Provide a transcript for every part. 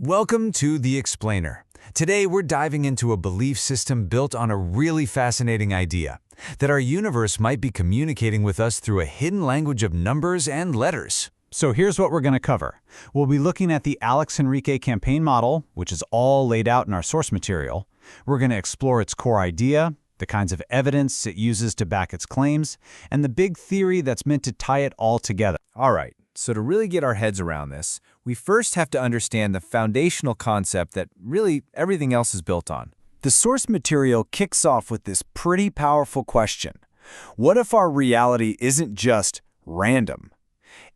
Welcome to The Explainer. Today we're diving into a belief system built on a really fascinating idea, that our universe might be communicating with us through a hidden language of numbers and letters. So here's what we're going to cover. We'll be looking at the Alex Henrique campaign model, which is all laid out in our source material. We're going to explore its core idea, the kinds of evidence it uses to back its claims, and the big theory that's meant to tie it all together. All right, so to really get our heads around this, we first have to understand the foundational concept that really everything else is built on. The source material kicks off with this pretty powerful question. What if our reality isn't just random?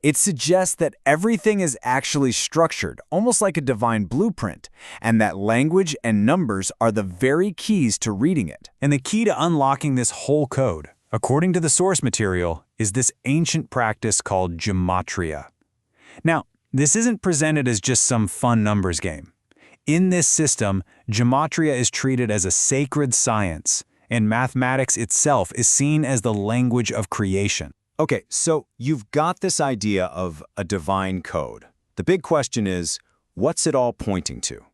It suggests that everything is actually structured, almost like a divine blueprint, and that language and numbers are the very keys to reading it. And the key to unlocking this whole code, according to the source material, is this ancient practice called gematria. Now, this isn't presented as just some fun numbers game. In this system, gematria is treated as a sacred science, and mathematics itself is seen as the language of creation. Okay, so you've got this idea of a divine code. The big question is, what's it all pointing to?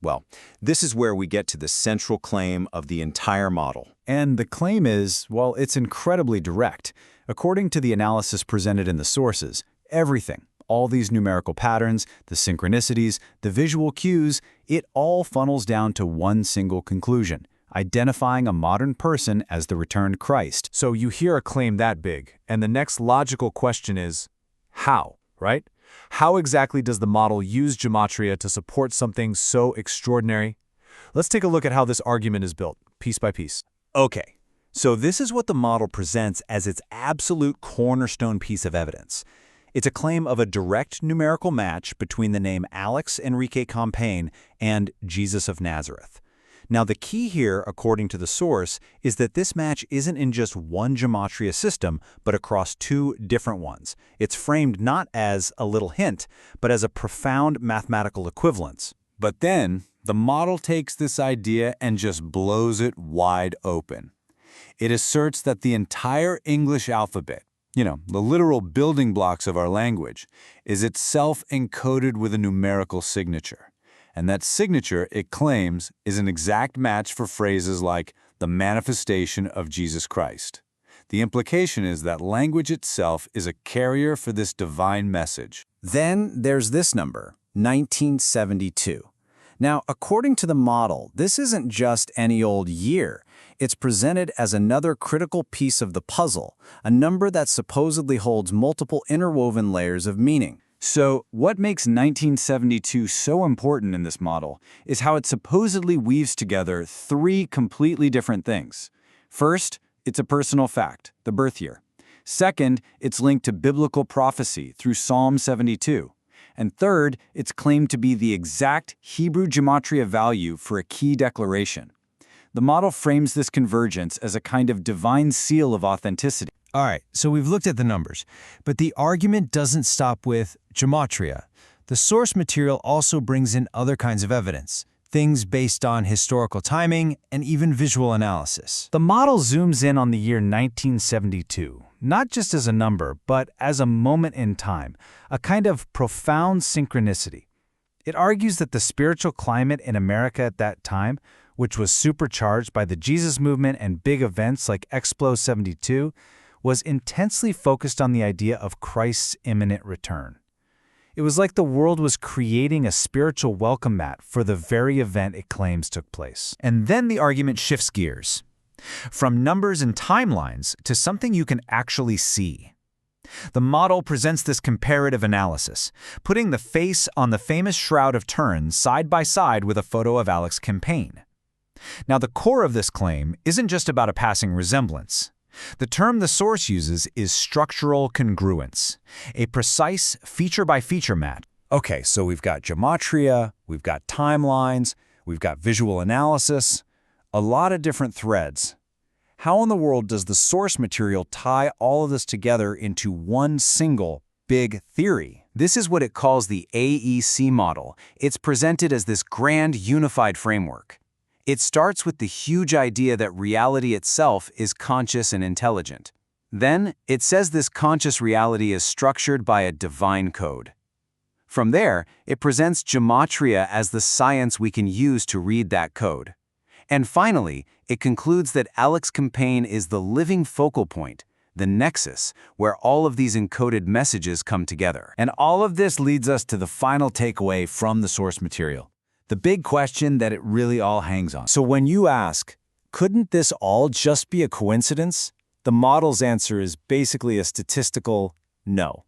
Well, this is where we get to the central claim of the entire model. And the claim is, well, it's incredibly direct. According to the analysis presented in the sources, everything, all these numerical patterns, the synchronicities, the visual cues, it all funnels down to one single conclusion: identifying a modern person as the returned Christ. So you hear a claim that big, and the next logical question is, how, right? How exactly does the model use gematria to support something so extraordinary? Let's take a look at how this argument is built, piece by piece. Okay, so this is what the model presents as its absolute cornerstone piece of evidence. It's a claim of a direct numerical match between the name Alex Henrique Campaign and Jesus of Nazareth. Now, the key here, according to the source, is that this match isn't in just one gematria system, but across two different ones. It's framed not as a little hint, but as a profound mathematical equivalence. But then, the model takes this idea and just blows it wide open. It asserts that the entire English alphabet, the literal building blocks of our language, is itself encoded with a numerical signature. And that signature, it claims, is an exact match for phrases like the manifestation of Jesus Christ. The implication is that language itself is a carrier for this divine message. Then there's this number, 1972. Now, according to the model, this isn't just any old year. It's presented as another critical piece of the puzzle, a number that supposedly holds multiple interwoven layers of meaning. So, what makes 1972 so important in this model is how it supposedly weaves together three completely different things. First, it's a personal fact, the birth year. Second, it's linked to biblical prophecy through Psalm 72. And third, it's claimed to be the exact Hebrew gematria value for a key declaration. The model frames this convergence as a kind of divine seal of authenticity. All right, so we've looked at the numbers, but the argument doesn't stop with gematria. The source material also brings in other kinds of evidence, things based on historical timing and even visual analysis. The model zooms in on the year 1972, not just as a number, but as a moment in time, a kind of profound synchronicity. It argues that the spiritual climate in America at that time, which was supercharged by the Jesus movement and big events like Explo 72, was intensely focused on the idea of Christ's imminent return. It was like the world was creating a spiritual welcome mat for the very event it claims took place. And then the argument shifts gears, from numbers and timelines to something you can actually see. The model presents this comparative analysis, putting the face on the famous Shroud of Turin side by side with a photo of Alex Campaign. Now, the core of this claim isn't just about a passing resemblance. The term the source uses is structural congruence, a precise feature-by-feature match. Okay, so we've got gematria, we've got timelines, we've got visual analysis, a lot of different threads. How in the world does the source material tie all of this together into one single big theory? This is what it calls the AEC model. It's presented as this grand unified framework. It starts with the huge idea that reality itself is conscious and intelligent. Then, it says this conscious reality is structured by a divine code. From there, it presents gematria as the science we can use to read that code. And finally, it concludes that AlexCampaign is the living focal point, the nexus, where all of these encoded messages come together. And all of this leads us to the final takeaway from the source material, the big question that it really all hangs on. So when you ask, couldn't this all just be a coincidence? The model's answer is basically a statistical no.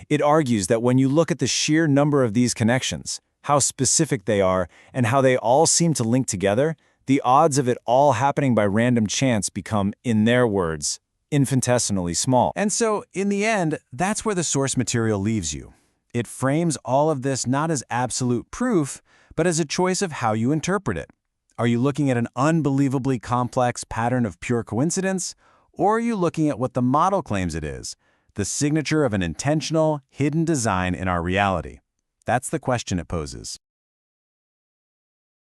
It argues that when you look at the sheer number of these connections, how specific they are, and how they all seem to link together, the odds of it all happening by random chance become, in their words, infinitesimally small. And so, in the end, that's where the source material leaves you. It frames all of this not as absolute proof, but as a choice of how you interpret it. Are you looking at an unbelievably complex pattern of pure coincidence, or are you looking at what the model claims it is, the signature of an intentional, hidden design in our reality? That's the question it poses.